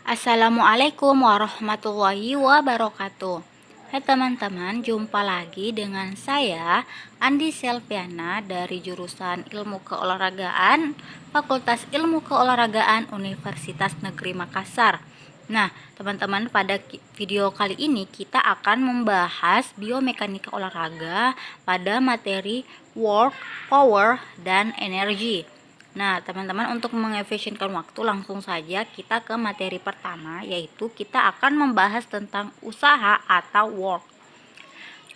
Assalamualaikum warahmatullahi wabarakatuh. Hai teman-teman, jumpa lagi dengan saya Andi Selviana dari jurusan Ilmu Keolahragaan, Fakultas Ilmu Keolahragaan Universitas Negeri Makassar. Nah, teman-teman, pada video kali ini kita akan membahas biomekanika olahraga pada materi work, power, dan energi. Nah, teman-teman, untuk mengefisienkan waktu, langsung saja kita ke materi pertama, yaitu kita akan membahas tentang usaha atau work.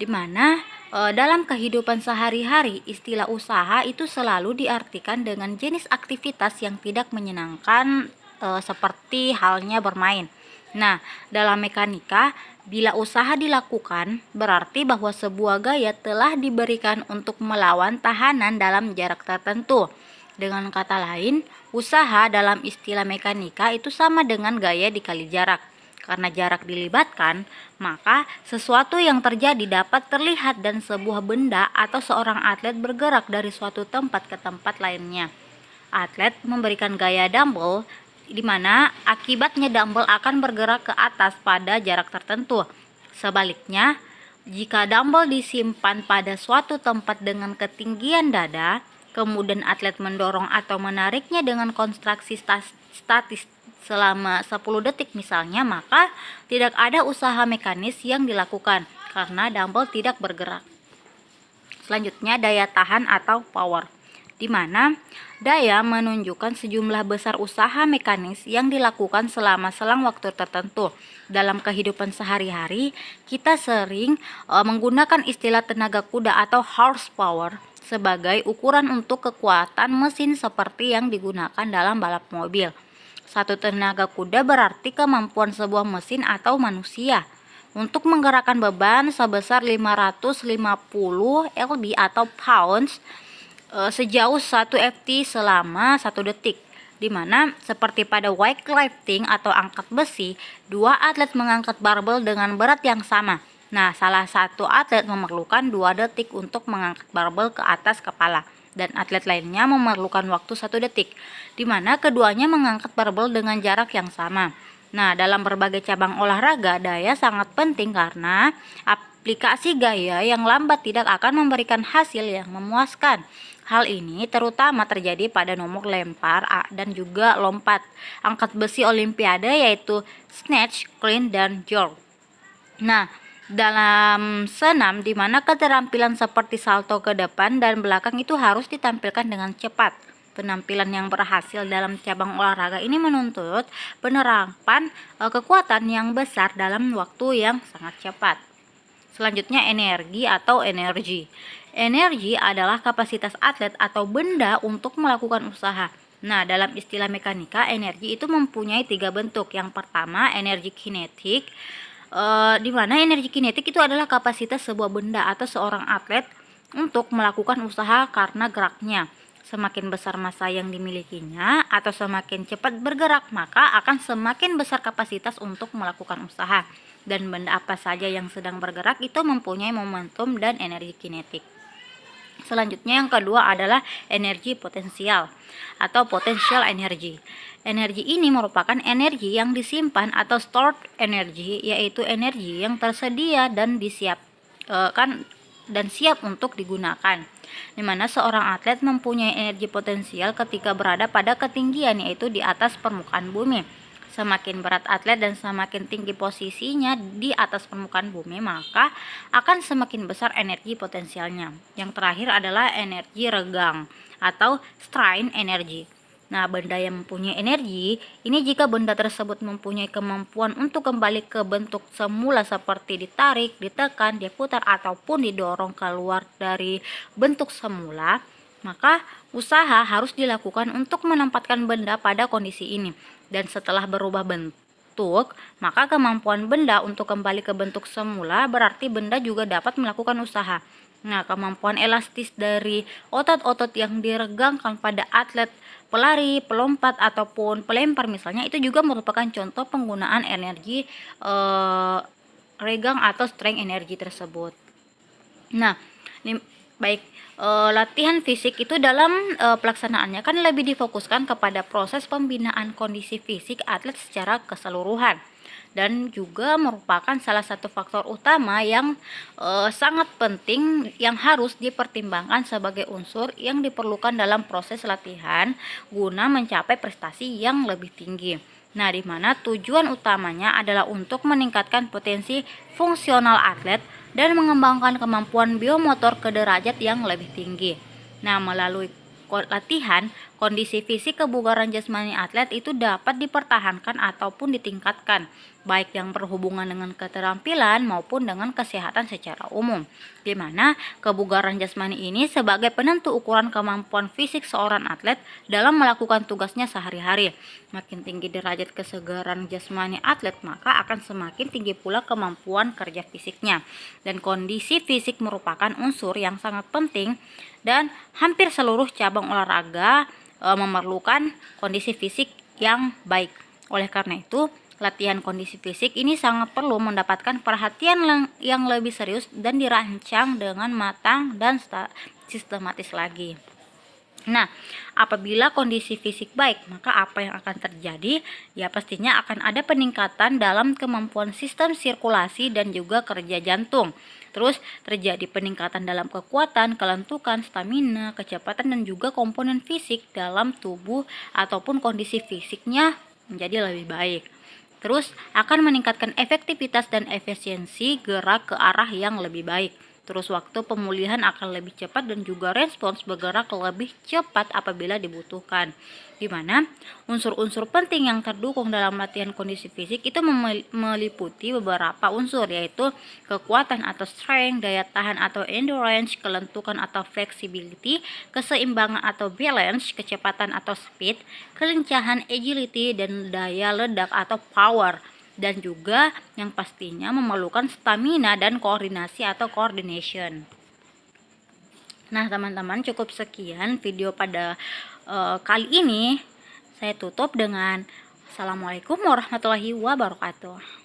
Dimana dalam kehidupan sehari-hari, istilah usaha itu selalu diartikan dengan jenis aktivitas yang tidak menyenangkan, seperti halnya bermain. Nah, dalam mekanika, bila usaha dilakukan, berarti bahwa sebuah gaya telah diberikan untuk melawan tahanan dalam jarak tertentu. Dengan kata lain, usaha dalam istilah mekanika itu sama dengan gaya dikali jarak. Karena jarak dilibatkan, maka sesuatu yang terjadi dapat terlihat dan sebuah benda atau seorang atlet bergerak dari suatu tempat ke tempat lainnya. Atlet memberikan gaya dumbbell, di mana akibatnya dumbbell akan bergerak ke atas pada jarak tertentu. Sebaliknya, jika dumbbell disimpan pada suatu tempat dengan ketinggian dada, kemudian atlet mendorong atau menariknya dengan kontraksi statis selama 10 detik misalnya, maka tidak ada usaha mekanis yang dilakukan karena dumbbell tidak bergerak. Selanjutnya, daya tahan atau power, di mana daya menunjukkan sejumlah besar usaha mekanis yang dilakukan selama selang waktu tertentu. Dalam kehidupan sehari-hari, kita sering menggunakan istilah tenaga kuda atau horsepower sebagai ukuran untuk kekuatan mesin seperti yang digunakan dalam balap mobil. Satu tenaga kuda berarti kemampuan sebuah mesin atau manusia untuk menggerakkan beban sebesar 550 lb atau pounds sejauh 1 ft selama 1 detik, di mana seperti pada weightlifting atau angkat besi, dua atlet mengangkat barbel dengan berat yang sama. Nah, salah satu atlet memerlukan 2 detik untuk mengangkat barbel ke atas kepala, dan atlet lainnya memerlukan waktu 1 detik, di mana keduanya mengangkat barbel dengan jarak yang sama. Nah, dalam berbagai cabang olahraga, daya sangat penting karena aplikasi gaya yang lambat tidak akan memberikan hasil yang memuaskan. Hal ini terutama terjadi pada nomor lempar dan juga lompat angkat besi olimpiade, yaitu snatch, clean, dan jerk. Nah, dalam senam, di mana keterampilan seperti salto ke depan dan belakang itu harus ditampilkan dengan cepat. Penampilan yang berhasil dalam cabang olahraga ini menuntut penerapan kekuatan yang besar dalam waktu yang sangat cepat. Selanjutnya, energi atau energi. Energi adalah kapasitas atlet atau benda untuk melakukan usaha. Nah, dalam istilah mekanika, energi itu mempunyai 3 bentuk. Yang pertama, energi kinetik, di mana energi kinetik itu adalah kapasitas sebuah benda atau seorang atlet untuk melakukan usaha karena geraknya. Semakin besar massa yang dimilikinya atau semakin cepat bergerak, maka akan semakin besar kapasitas untuk melakukan usaha. Dan benda apa saja yang sedang bergerak itu mempunyai momentum dan energi kinetik. Selanjutnya, yang kedua adalah energi potensial atau potential energy. Energi ini merupakan energi yang disimpan atau stored energy, yaitu energi yang tersedia dan disiapkan dan siap untuk digunakan, di mana seorang atlet mempunyai energi potensial ketika berada pada ketinggian, yaitu di atas permukaan bumi. Semakin berat atlet dan semakin tinggi posisinya di atas permukaan bumi, maka akan semakin besar energi potensialnya. Yang terakhir adalah energi regang atau strain energy. Nah, benda yang mempunyai energi ini, jika benda tersebut mempunyai kemampuan untuk kembali ke bentuk semula seperti ditarik, ditekan, diputar, ataupun didorong keluar dari bentuk semula, maka usaha harus dilakukan untuk menempatkan benda pada kondisi ini. Dan setelah berubah bentuk, maka kemampuan benda untuk kembali ke bentuk semula berarti benda juga dapat melakukan usaha. Nah, kemampuan elastis dari otot-otot yang diregangkan pada atlet pelari, pelompat, ataupun pelempar misalnya, itu juga merupakan contoh penggunaan energi regang atau strength energi tersebut. Nah, baik, latihan fisik itu dalam pelaksanaannya kan lebih difokuskan kepada proses pembinaan kondisi fisik atlet secara keseluruhan, dan juga merupakan salah satu faktor utama yang sangat penting yang harus dipertimbangkan sebagai unsur yang diperlukan dalam proses latihan guna mencapai prestasi yang lebih tinggi. Nah, di mana tujuan utamanya adalah untuk meningkatkan potensi fungsional atlet dan mengembangkan kemampuan biomotor ke derajat yang lebih tinggi. Nah, melalui latihan, kondisi fisik kebugaran jasmani atlet itu dapat dipertahankan ataupun ditingkatkan, baik yang berhubungan dengan keterampilan maupun dengan kesehatan secara umum, di mana kebugaran jasmani ini sebagai penentu ukuran kemampuan fisik seorang atlet dalam melakukan tugasnya sehari-hari. Makin tinggi derajat kesegaran jasmani atlet, maka akan semakin tinggi pula kemampuan kerja fisiknya. Dan kondisi fisik merupakan unsur yang sangat penting dan hampir seluruh cabang olahraga memerlukan kondisi fisik yang baik. Oleh karena itu, latihan kondisi fisik ini sangat perlu mendapatkan perhatian yang lebih serius dan dirancang dengan matang dan sistematis lagi. Nah, apabila kondisi fisik baik, maka apa yang akan terjadi? Ya, pastinya akan ada peningkatan dalam kemampuan sistem sirkulasi dan juga kerja jantung. Terus terjadi peningkatan dalam kekuatan, kelentukan, stamina, kecepatan, dan juga komponen fisik dalam tubuh ataupun kondisi fisiknya menjadi lebih baik. Terus akan meningkatkan efektivitas dan efisiensi gerak ke arah yang lebih baik. Terus waktu pemulihan akan lebih cepat dan juga respons bergerak lebih cepat apabila dibutuhkan. Di mana unsur-unsur penting yang terdukung dalam latihan kondisi fisik itu meliputi beberapa unsur, yaitu kekuatan atau strength, daya tahan atau endurance, kelentukan atau flexibility, keseimbangan atau balance, kecepatan atau speed, kelincahan agility, dan daya ledak atau power. Dan juga yang pastinya memerlukan stamina dan koordinasi atau coordination. Nah, teman-teman, cukup sekian video pada kali ini. Saya tutup dengan Assalamualaikum warahmatullahi wabarakatuh.